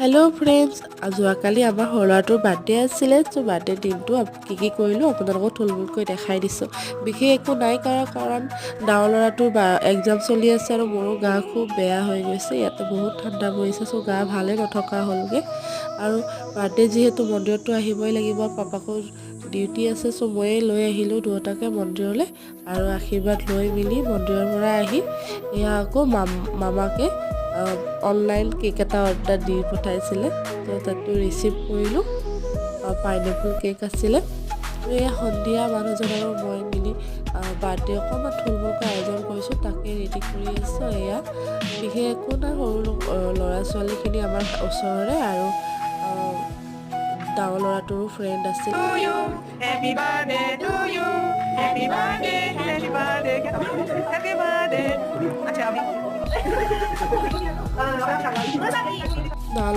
Hello' friends, যোৱাকালি আমাৰ সৰু ল'ৰাটোৰ বাৰ্থডে আছিলে। চ' বাৰ্থডে দিনটো কি কৰিলোঁ আপোনালোকক থুলমূলকৈ দেখাই দিছোঁ। বিশেষ একো নাই কাৰণ ডাঙৰ ল'ৰাটোৰ এক্সাম চলি আছে আৰু মোৰো গা খুব বেয়া হৈ গৈছে। ইয়াতে বহুত ঠাণ্ডা পৰিছে, চ' গা ভালে নথকা হ'লগৈ। আৰু বাৰ্থডে যিহেতু মন্দিৰততো আহিবই লাগিব, পাপাকো ডিউটি আছে, চ' ময়ে লৈ আহিলোঁ দুয়োটাকে মন্দিৰলৈ। আৰু আশীৰ্বাদ লৈ মেলি মন্দিৰৰ পৰা আহি এয়া আকৌ মামাকে অনলাইন কেক এটা অৰ্ডাৰ দি পঠাইছিলে। তো তাতো ৰিচিভ কৰিলোঁ। পাইনএপল কেক আছিলে। তো এয়া সন্ধিয়া মানুহজন আৰু মই মিলি বাৰ্থডে অকণমান থুলমূলকৈ আয়োজন কৰিছোঁ, তাকে ৰেডি কৰি আছোঁ। এয়া বিশেষ একো নাই, সৰু ল'ৰা ছোৱালীখিনি আমাৰ ওচৰৰে আৰু ডাঙৰ ল'ৰাটোৰো ফ্ৰেণ্ড আছিল। Happy birthday to you. Happy birthday, happy birthday, happy birthday. Acha,